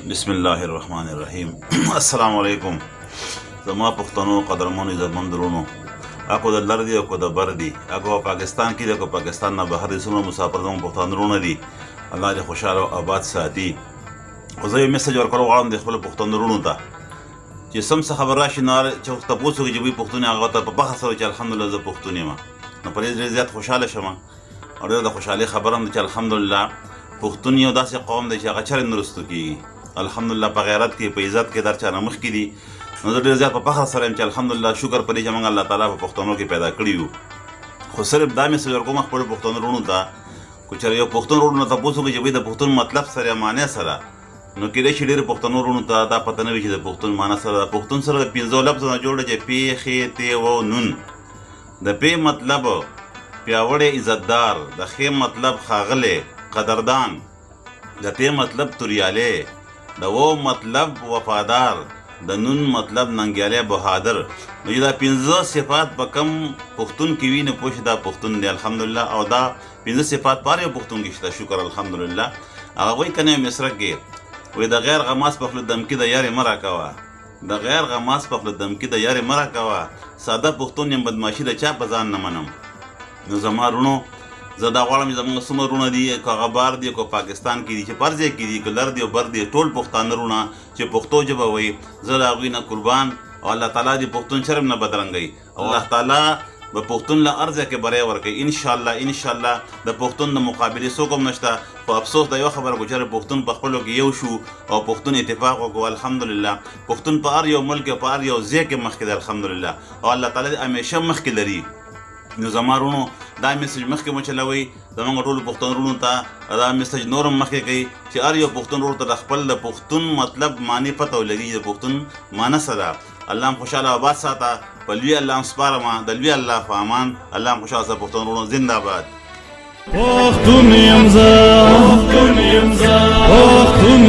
بسم الله الرحمن الرحیم. السلام علیکم. زما پښتنو قدرمنو عزتمند وروڼو، اکو د لر دي او کو د بر دي، اکو پاکستان کې دي او پاکستان نه بهر دي، څومره مسافر زموږ پښتانه وروڼه دي، الله دې خوشحاله او آباد ساتي. خو زه یو میسج ورکول غواړم د خپلو پښتنو وروڼو ته چې سم څه خبر راشي نو چې تپوس وکړي چې وایي پښتون یې هغه ته په فخر سره چې الحمدلله زه پښتون یم، نو په دې ډېر زیات خوشحاله شم او ډېر د خوشحالۍ خبره هم ده چې الحمدلله پښتون یو داسې قوم دی چې هغه چرې نه رسته کېږي. الحمدلله په غیرت کې په عزت کې در چا نه مخکې دي، نو زه ډېر زیات په فخر سره یم چې الحمدلله شکر په دې چې موږ الله تعالی په پښتنو کې پیدا کړي یو. خو صرف دا میسج ورکوم خپلو پښتنو وروڼو ته، که چېرې یو پښتون وروڼو نه تپوس وکړي چې بهی د پښتون مطلب سره یا معنی سره، نو کېدای شي ډېرو پښتنو وروڼو ته دا پته نه وي چې د پښتون معنی سره د پښتون سره د پنځو لفظو نه جوړ دی چې پې ښې تی و نون. د پې مطلب پیاوړی عزتدار، د ښې مطلب ښاغلی قدردان، د تی مطلب توریالی، د و مطلب وفادار، د نون مطلب ننګیالی بهادر. نو چې دا پنځه صفات په کم پښتون کې وي نو پوه شي دا پښتون دی الحمدلله. او دا پنځه صفات په هر یو پښتون کې شته، شکر الحمدلله. هغه وایي که نه یو مصرک کې وایي د غیر غماس په خوله دمکي د یارې مه راکوه، د غیر غماس په خوله دمکي د یارې مه راکوه، ساده پښتون یم بدماشي د چا په ځان نه منم. نو زما وروڼو زه دا غواړم چې زموږ څومره وروڼه دي، که هغه بار دي که پاکستان کې دي، چې په هر ځای کې دي، که لر دي او بر دي، ټول پښتانه وروڼه چې پښتو ژبه وایي، زه د هغوی نه قربان او الله تعالی دې پښتون شرم نه بدرنګوي. الله تعالی به پښتون له هر ځای کې بری ورکوي انشاءالله. انشاءالله د پښتون د مقابلې څوک هم نشته. خو افسوس د یو خبره کو چې پښتون په خپلو کې یو شو او پښتون اتفاق وکړو الحمدلله. پښتون په هر یو ملک او په هر یو ځای کې مخکې دی الحمدلله، او الله تعالی دې همیشه مخکې لري. نو زما وروڼو دا میسج مخکې مو چلوئ، زموږ ټولو پښتون وروڼو ته دا میسج نور هم مخکې کوي چې هر یو پښتون وروڼو ته د خپل د پښتون مطلب معنی پته ولګي، د پښتون معنی سره. الله هم خوشحاله آباد ساته، په لوی الله هم سپارمه، د لوی الله په امان. الله هم خوشحاله ساته پښتون وروڼو. زنده باد. پښتون یم زه، پښتون یم زه، پښتون